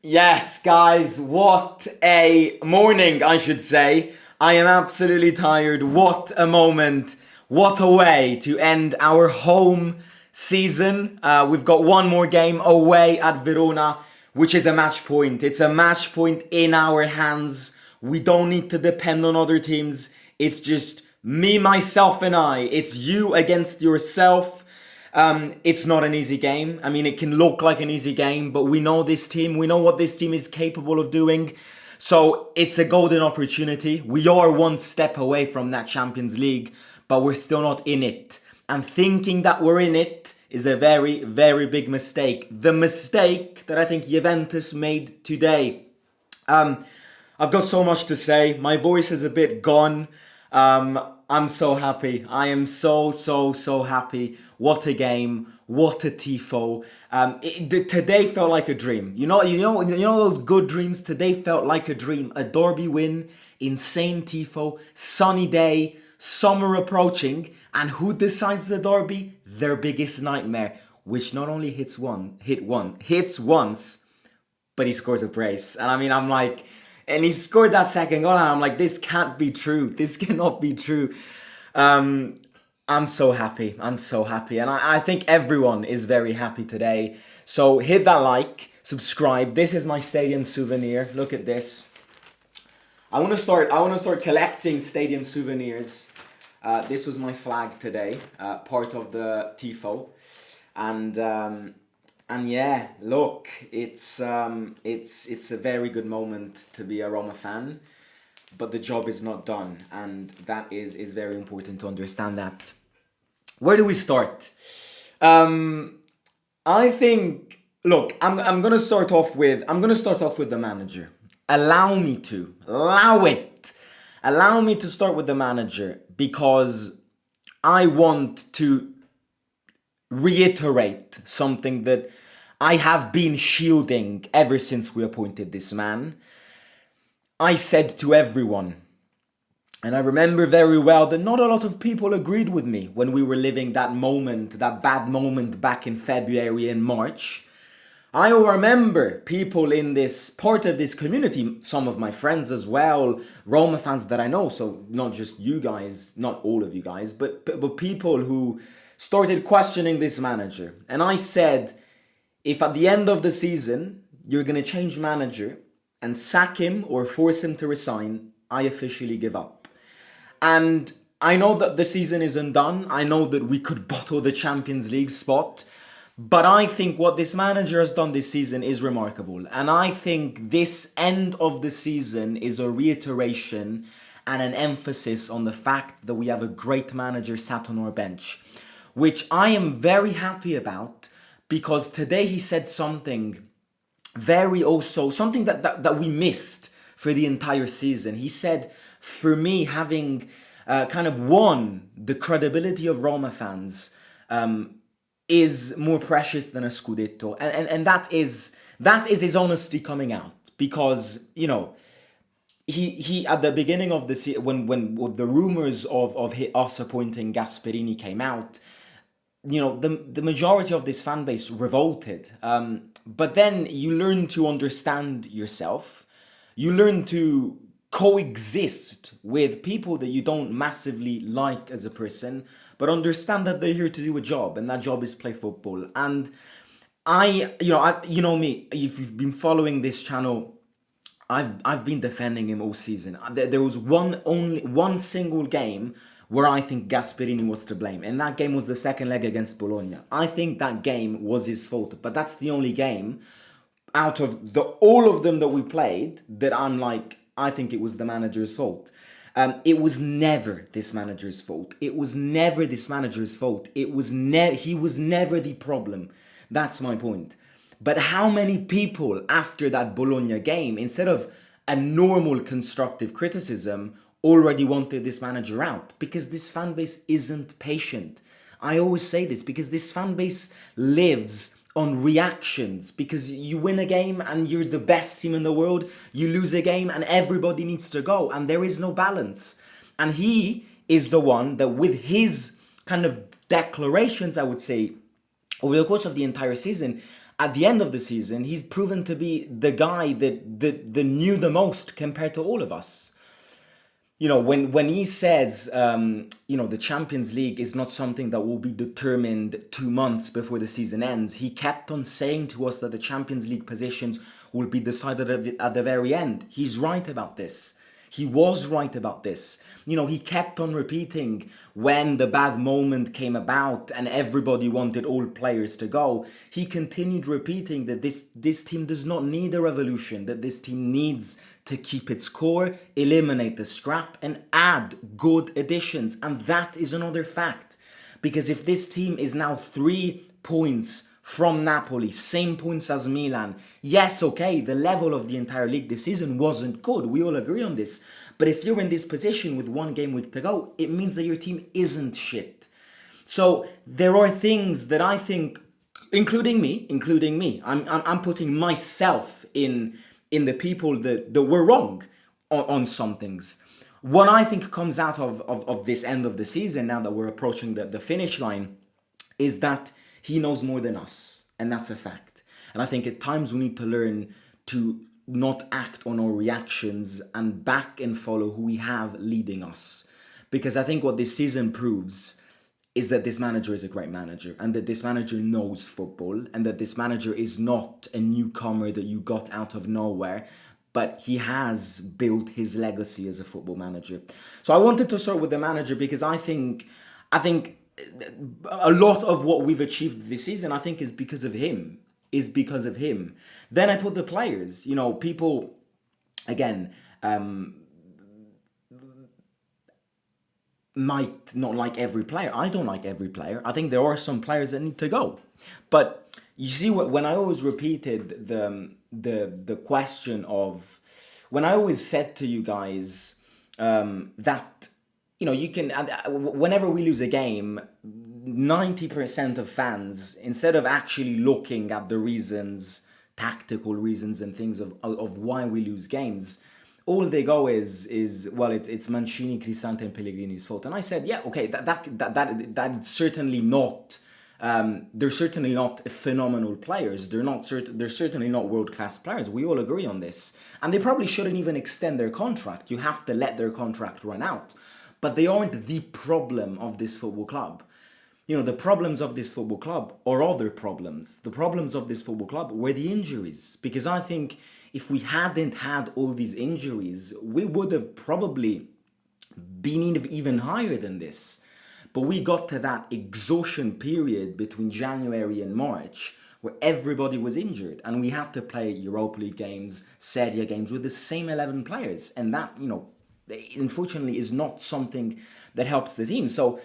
Yes, guys, what a morning, I should say. I am absolutely tired. What a moment. What a way to end our home season. We've got one more game away at Verona, which is a match point. It's a match point in our hands. We don't need to depend on other teams. It's just me, myself, and I. It's you against yourself. It's not an easy game. I mean, it can look like an easy game, but we know this team. We know what this team is capable of doing. So it's a golden opportunity. We are one step away from that Champions League, but we're still not in it. And thinking that we're in it is a very, very big mistake. The mistake that I think Juventus made today. I've got so much to say. My voice is a bit gone. I'm so happy. I am so happy. What a game. What a tifo. Today felt like a dream. You know those good dreams? Today felt like a dream. A derby win, insane tifo, sunny day, summer approaching, and who decides the derby? Their biggest nightmare, which not only hits once, but he scores a brace. And I mean, I'm like, and he scored that second goal, and I'm like, this can't be true. This cannot be true. I'm so happy. I'm so happy. And I think everyone is very happy today. So hit that like, subscribe. This is my stadium souvenir. Look at this. I want to start collecting stadium souvenirs. This was my flag today, part of the tifo. And yeah, look, it's a very good moment to be a Roma fan, but the job is not done, and that is very important to understand that. Where do we start? I think, look, I'm gonna start off with the manager. Allow me to start with the manager, because I want to reiterate something that I have been shielding ever since we appointed this man. I said to everyone, and I remember very well that not a lot of people agreed with me when we were living that bad moment back in February and March. I remember people in this part of this community, some of my friends as well, Roma fans that I know, so not just you guys, not all of you guys, but people who started questioning this manager. And I said, if at the end of the season you're going to change manager and sack him or force him to resign, I officially give up. And I know that the season isn't done. I know that we could bottle the Champions League spot. But I think what this manager has done this season is remarkable. And I think this end of the season is a reiteration and an emphasis on the fact that we have a great manager sat on our bench, which I am very happy about, because today he said something something that we missed for the entire season. He said, for me, having kind of won the credibility of Roma fans is more precious than a Scudetto. And that is his honesty coming out, because, you know, he at the beginning of the season, when the rumors of us appointing Gasperini came out, you know, the majority of this fan base revolted. But then you learn to understand yourself. You learn to coexist with people that you don't massively like as a person, but understand that they're here to do a job, and that job is play football. And you know me, if you've been following this channel, I've been defending him all season. There was one single game where I think Gasperini was to blame, and that game was the second leg against Bologna. I think that game was his fault, but that's the only game out of all of them that we played that I'm like, I think it was the manager's fault. It was never this manager's fault. He was never the problem. That's my point. But how many people after that Bologna game, instead of a normal constructive criticism, already wanted this manager out? Because this fan base isn't patient. I always say this, because this fan base lives on reactions, because you win a game and you're the best team in the world, you lose a game and everybody needs to go, and there is no balance. And he is the one that, with his kind of declarations, I would say, over the course of the entire season, at the end of the season, he's proven to be the guy that knew the most compared to all of us. When he says, the Champions League is not something that will be determined 2 months before the season ends, he kept on saying to us that the Champions League positions will be decided at the very end. He's right about this. He was right about this. He kept on repeating when the bad moment came about and everybody wanted all players to go. He continued repeating that this team does not need a revolution, that this team needs to keep its core, eliminate the scrap, and add good additions. And that is another fact. Because if this team is now 3 points from Napoli, same points as Milan, yes, okay, the level of the entire league this season wasn't good. We all agree on this. But if you're in this position with 1 game week to go, it means that your team isn't shit. So there are things that I think, including me, I'm putting myself in the people that were wrong on some things. What I think comes out of this end of the season, now that we're approaching the finish line, is that he knows more than us, and that's a fact. And I think at times we need to learn to not act on our reactions and back and follow who we have leading us. Because I think what this season proves is that this manager is a great manager, and that this manager knows football, and that this manager is not a newcomer that you got out of nowhere, but he has built his legacy as a football manager. So I wanted to start with the manager because I think a lot of what we've achieved this season, I think, is because of him. Then I put the players. People, again, might not like every player. I don't like every player. I think there are some players that need to go. But you see, when I always repeated the question of, when I always said to you guys that, you can, whenever we lose a game, 90% of fans, instead of actually looking at the reasons, tactical reasons and things of why we lose games, all they go is well, it's Mancini, Cristante, and Pellegrini's fault. And I said, yeah, okay, that's certainly not. They're certainly not phenomenal players. They're certainly not world-class players. We all agree on this. And they probably shouldn't even extend their contract. You have to let their contract run out. But they aren't the problem of this football club. The problems of this football club are other problems. The problems of this football club were the injuries. Because I think if we hadn't had all these injuries, we would have probably been even higher than this. But we got to that exhaustion period between January and March where everybody was injured, and we had to play Europa League games, Serie A games with the same 11 players. And that, unfortunately is not something that helps the team. So,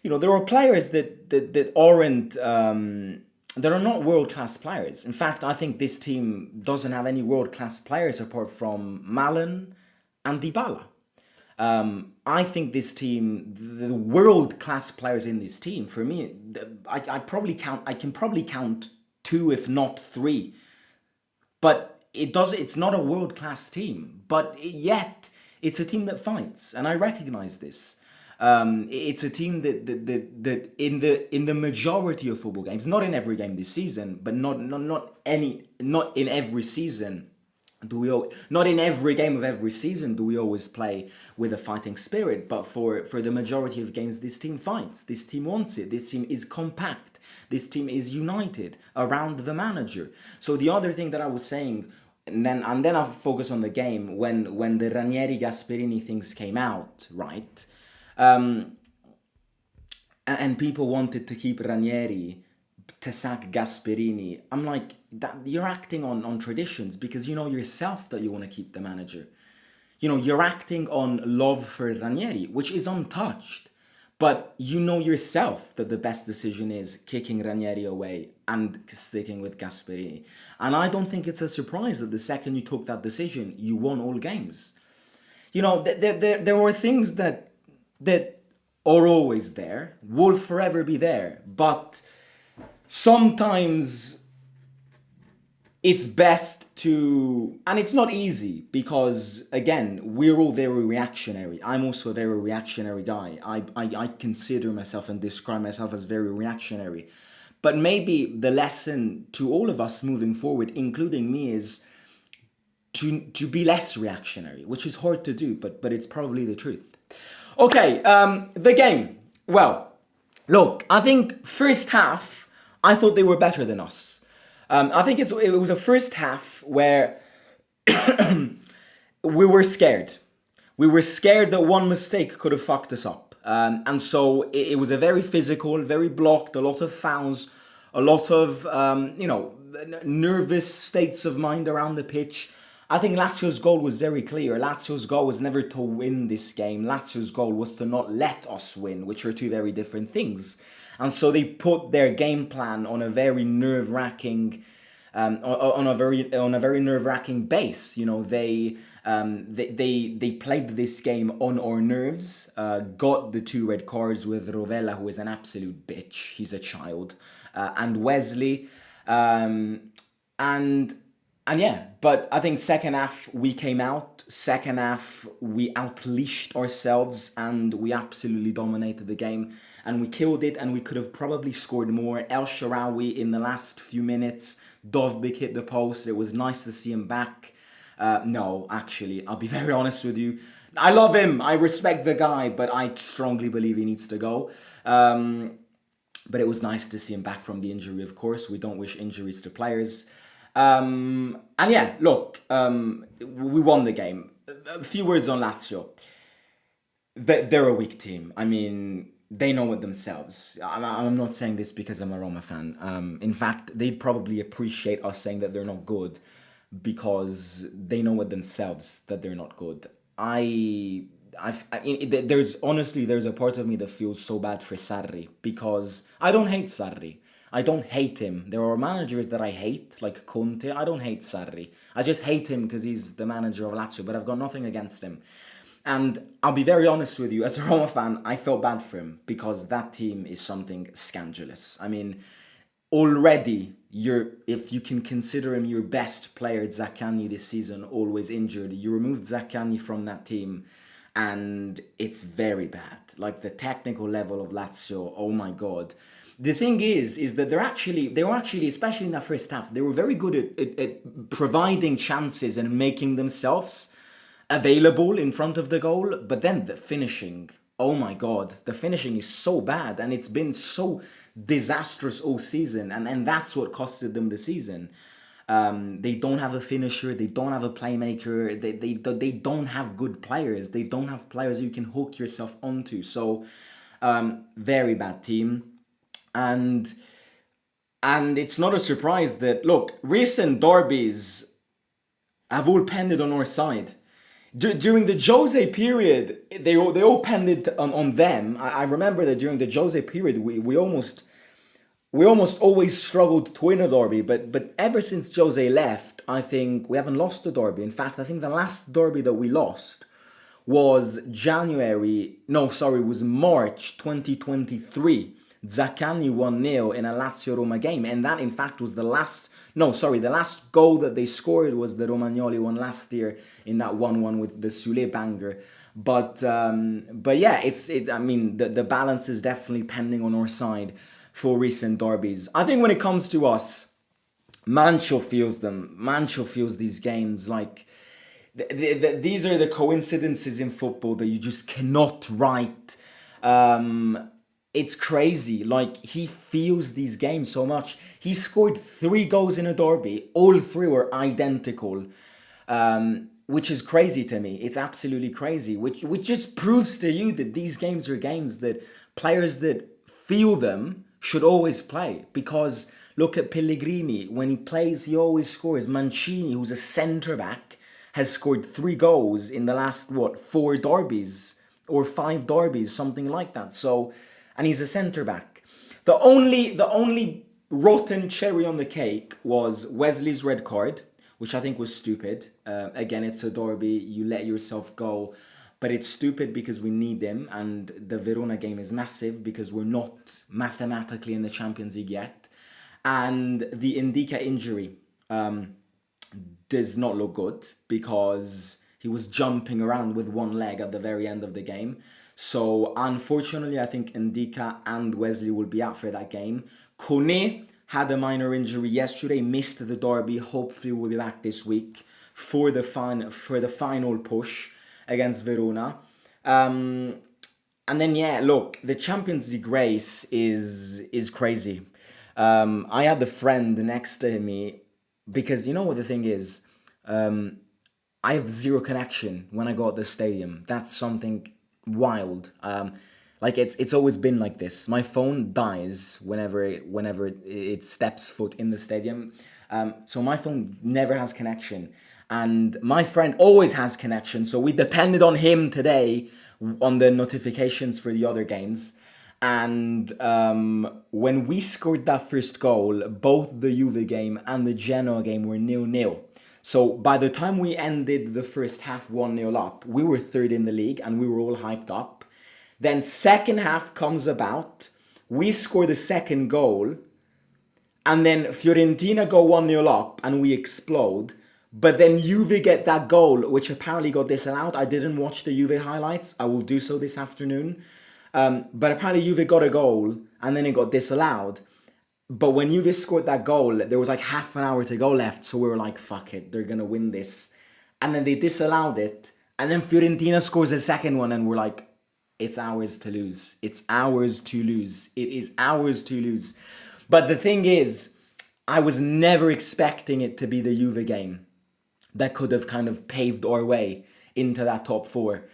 there are players that aren't, that are not world-class players. In fact, I think this team doesn't have any world-class players apart from Malen and Dybala. I think this team, the world-class players in this team, for me, I can probably count 2, if not 3. But it's not a world-class team. But yet, it's a team that fights, and I recognize this. It's a team that in the majority of football games, not in every game this season, but not in every season, not in every game of every season do we always play with a fighting spirit. But for the majority of games, this team fights. This team wants it. This team is compact. This team is united around the manager. So the other thing that I was saying, and then I'll focus on the game, when the Ranieri Gasperini things came out, right? And people wanted to keep Ranieri to sack Gasperini. I'm like, that you're acting on traditions, because you know yourself that you want to keep the manager. You're acting on love for Ranieri, which is untouched. But you know yourself that the best decision is kicking Ranieri away and sticking with Gasperini. And I don't think it's a surprise that the second you took that decision, you won all games. There were things that are always there, will forever be there. But sometimes it's best to, and it's not easy, because again, we're all very reactionary. I'm also a very reactionary guy. I consider myself and describe myself as very reactionary. But maybe the lesson to all of us moving forward, including me, is to be less reactionary, which is hard to do, but it's probably the truth. Okay, the game. Well, look, I think first half, I thought they were better than us. I think it was a first half where we were scared. We were scared that one mistake could have fucked us up. And so it was a very physical, very blocked, a lot of fouls, a lot of, nervous states of mind around the pitch. I think Lazio's goal was very clear. Lazio's goal was never to win this game. Lazio's goal was to not let us win, which are two very different things. And so they put their game plan on a very nerve-wracking, on a very nerve-wracking base. You know, they played this game on our nerves. Got the 2 red cards with Rovella, who is an absolute bitch. He's a child, and Wesley, and yeah, but I think second half we came out. Second half we outleashed ourselves and we absolutely dominated the game and we killed it, and we could have probably scored more. El Shaarawy in the last few minutes, Dovbyk hit the post. It was nice to see him back. No, actually, I'll be very honest with you. I love him. I respect the guy, but I strongly believe he needs to go. But it was nice to see him back from the injury, of course. We don't wish injuries to players. And yeah, look, we won the game. A few words on Lazio. They're a weak team. I mean, they know it themselves. I'm not saying this because I'm a Roma fan. In fact, they'd probably appreciate us saying that they're not good because they know it themselves that they're not good. There's a part of me that feels so bad for Sarri because I don't hate Sarri. I don't hate him. There are managers that I hate, like Conte. I don't hate Sarri. I just hate him because he's the manager of Lazio, but I've got nothing against him. And I'll be very honest with you, as a Roma fan, I felt bad for him because that team is something scandalous. I mean, already, if you can consider him your best player, Zaccagni, this season, always injured, you removed Zaccagni from that team, and it's very bad. Like, the technical level of Lazio, oh my God. The thing is that they were actually, especially in that first half, they were very good at providing chances and making themselves available in front of the goal. But then the finishing, oh my God, the finishing is so bad and it's been so disastrous all season. And that's what costed them the season. They don't have a finisher. They don't have a playmaker. They don't have good players. They don't have players you can hook yourself onto. So very bad team. And it's not a surprise that, look, recent derbies have all pended on our side. During the Jose period, they all pended on them. I remember that during the Jose period, we almost always struggled to win a derby. But ever since Jose left, I think we haven't lost a derby. In fact, I think the last derby that we lost was March 2023. Zaccagni 1-0 in a Lazio-Roma game, and that in fact was the last goal that they scored was the Romagnoli one last year in that 1-1 with the Sule banger. But yeah, the balance is definitely pending on our side for recent derbies. I think when it comes to us, Mancho feels them. Mancho feels these games like these are the coincidences in football that you just cannot write. It's crazy. Like, he feels these games so much. He scored 3 goals in a derby. All 3 were identical, which is crazy to me. It's absolutely crazy, which just proves to you that these games are games that players that feel them should always play. Because look at Pellegrini. When he plays, he always scores. Mancini, who's a centre-back, has scored 3 goals in the last, 4 derbies or 5 derbies, something like that. So... and he's a centre-back. The only rotten cherry on the cake was Wesley's red card, which I think was stupid. Again, it's a derby. You let yourself go. But it's stupid because we need him. And the Verona game is massive because we're not mathematically in the Champions League yet. And the Ndika injury does not look good because he was jumping around with one leg at the very end of the game. So, unfortunately, I think Ndika and Wesley will be out for that game. Kone had a minor injury yesterday, missed the derby. Hopefully will be back this week for the final push against Verona. And then look, the Champions League race is crazy. I had a friend next to me because you know what the thing is. I have zero connection when I go at the stadium. That's something wild. Like it's always been like this. My phone dies whenever it steps foot in the stadium. So my phone never has connection, and my friend always has connection. So we depended on him today on the notifications for the other games. And when we scored that first goal, both the Juve game and the Genoa game were 0-0. So by the time we ended the first half 1-0 up, we were third in the league and we were all hyped up. Then second half comes about, we score the second goal, and then Fiorentina go 1-0 up and we explode. But then Juve get that goal, which apparently got disallowed. I didn't watch the Juve highlights. I will do so this afternoon. But apparently Juve got a goal and then it got disallowed. But when Juve scored that goal, there was like half an hour to go left. So we were like, fuck it, they're going to win this. And then they disallowed it. And then Fiorentina scores a second one and we're like, it's ours to lose. It's ours to lose. It is ours to lose. But the thing is, I was never expecting it to be the Juve game that could have kind of paved our way into that top four.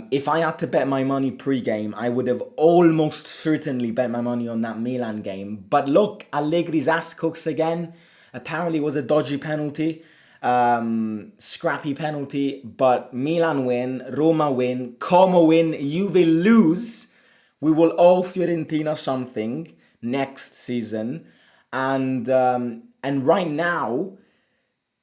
If I had to bet my money pre-game, I would have almost certainly bet my money on that Milan game. But look, Allegri's ass cooks again. Apparently it was a dodgy penalty, scrappy penalty, but Milan win, Roma win, Como win, Juve lose. We will owe Fiorentina something next season. And right now,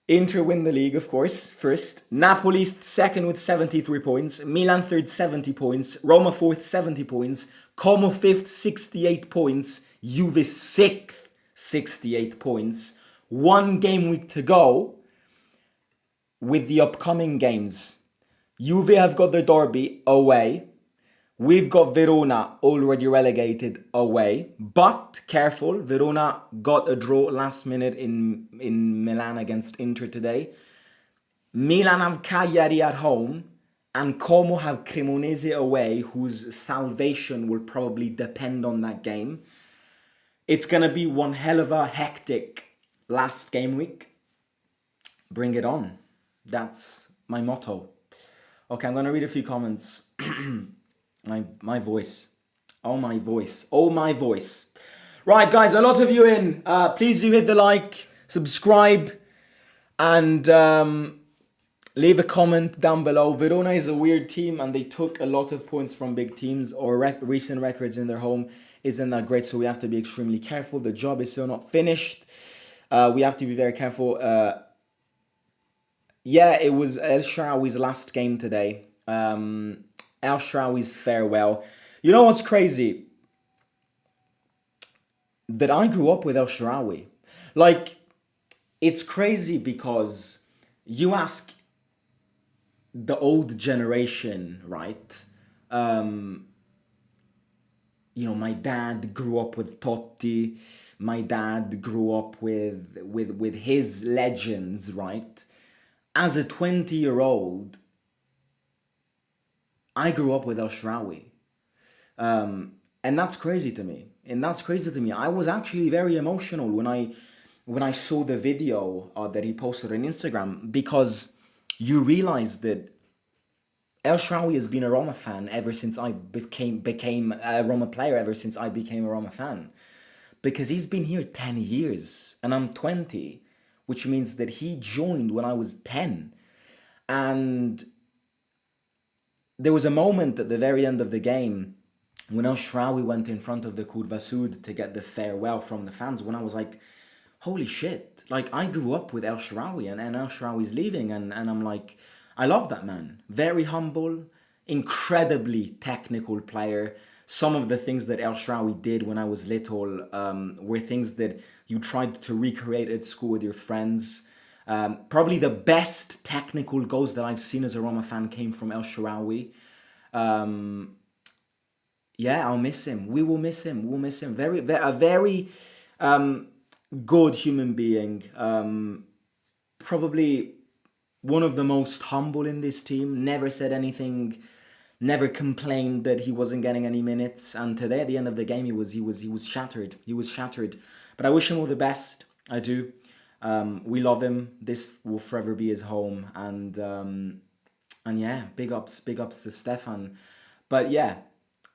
Inter win the league, of course, first. Napoli second with 73 points. Milan third, 70 points. Roma fourth, 70 points. Como fifth, 68 points. Juve sixth, 68 points. 1 game week to go with the upcoming games. Juve have got the derby away. We've got Verona already relegated away, but careful, Verona got a draw last minute in Milan against Inter today. Milan have Cagliari at home, and Como have Cremonese away, whose salvation will probably depend on that game. It's going to be one hell of a hectic last game week. Bring it on. That's my motto. Okay, I'm going to read a few comments. My voice. Oh, my voice. Oh, my voice. Right, guys, a lot of you in. Please do hit the like, subscribe, and leave a comment down below. Verona is a weird team, and they took a lot of points from big teams or recent records in their home. Isn't that great? So we have to be extremely careful. The job is still not finished. We have to be very careful. Yeah, it was El Shaarawy's last game today. El Shaarawy's farewell. You know what's crazy? That I grew up with El Shaarawy. Like, it's crazy because you ask the old generation, right? You know, my dad grew up with Totti. My dad grew up with his legends, right? As a 20-year-old, I grew up with El Shaarawy. And that's crazy to me. I was actually very emotional when I saw the video that he posted on Instagram, because you realize that El Shaarawy has been a Roma fan ever since I became a Roma player, ever since I became a Roma fan. Because he's been here 10 years and I'm 20, which means that he joined when I was 10. And there was a moment at the very end of the game when El Shaarawy went in front of the Curva Sud to get the farewell from the fans, when I was like, holy shit, like I grew up with El Shaarawy and El Shaarawy's leaving, and I'm like, I love that man. Very humble, incredibly technical player. Some of the things that El Shaarawy did when I was little were things that you tried to recreate at school with your friends. Probably the best technical goals that I've seen as a Roma fan came from El Shaarawy. Yeah, I'll miss him. We will miss him. We'll miss him. A very good human being. Probably one of the most humble in this team. Never said anything. Never complained that he wasn't getting any minutes. And today, at the end of the game, he was shattered. He was shattered. But I wish him all the best. I do. We love him. This will forever be his home. And yeah, big ups to Stefan. But yeah,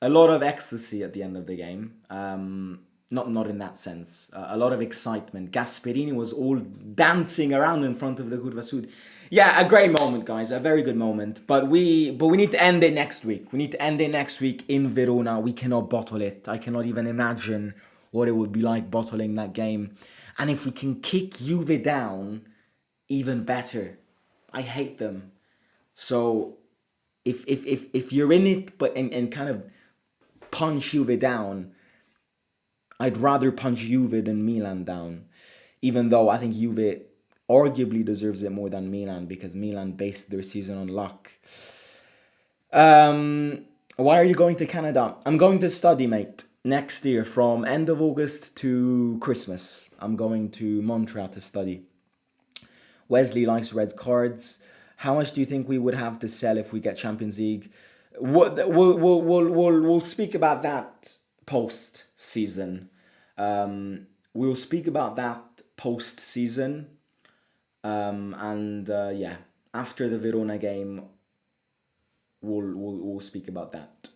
a lot of ecstasy at the end of the game. Not in that sense. A lot of excitement. Gasperini was all dancing around in front of the Curva Sud. Yeah, a great moment, guys. A very good moment. But we need to end it next week. We need to end it next week in Verona. We cannot bottle it. I cannot even imagine what it would be like bottling that game. And if we can kick Juve down, even better. I hate them. So if you're in it but and kind of punch Juve down, I'd rather punch Juve than Milan down. Even though I think Juve arguably deserves it more than Milan because Milan based their season on luck. Why are you going to Canada? I'm going to study, mate. Next year, from end of August to Christmas, I'm going to Montreal to study. Wesley likes red cards. How much do you think we would have to sell if we get Champions League? We'll speak about that post season. We'll speak about that post season. Yeah, after the Verona game, we'll speak about that.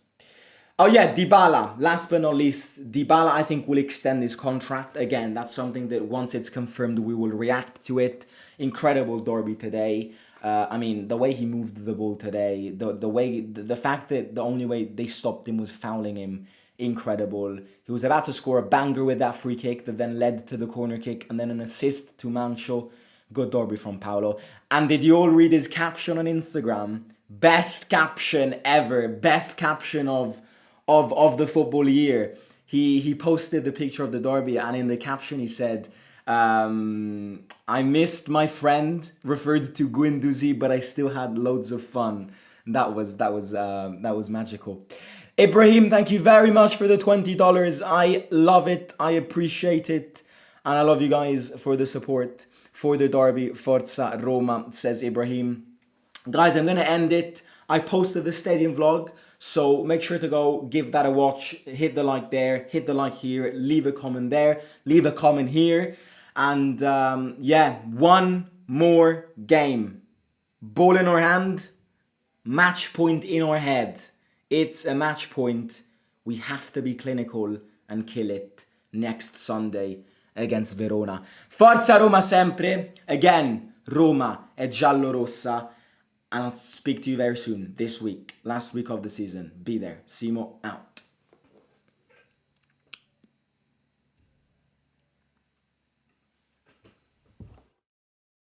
Oh yeah, Dybala. Last but not least, Dybala I think will extend his contract. Again, that's something that once it's confirmed, we will react to it. Incredible derby today. I mean, the way he moved the ball today, the fact that the only way they stopped him was fouling him, incredible. He was about to score a banger with that free kick that then led to the corner kick and then an assist to Mancho. Good derby from Paolo. And did you all read his caption on Instagram? Best caption ever. Best caption of the football year. He posted the picture of the derby and in the caption he said, I missed my friend, referred to Guendouzi, but I still had loads of fun. That was magical. Ibrahim, thank you very much for the $20. I love it. I appreciate it. And I love you guys for the support for the derby. Forza Roma, says Ibrahim. Guys, I'm going to end it. I posted the stadium vlog, so make sure to go give that a watch. Hit the like there, hit the like here, leave a comment there, leave a comment here. And yeah, one more game. Ball in our hand, match point in our head. It's a match point. We have to be clinical and kill it next Sunday against Verona. Forza Roma sempre. Again, Roma è giallorossa. And I'll speak to you very soon this week. Last week of the season. Be there. Simo out.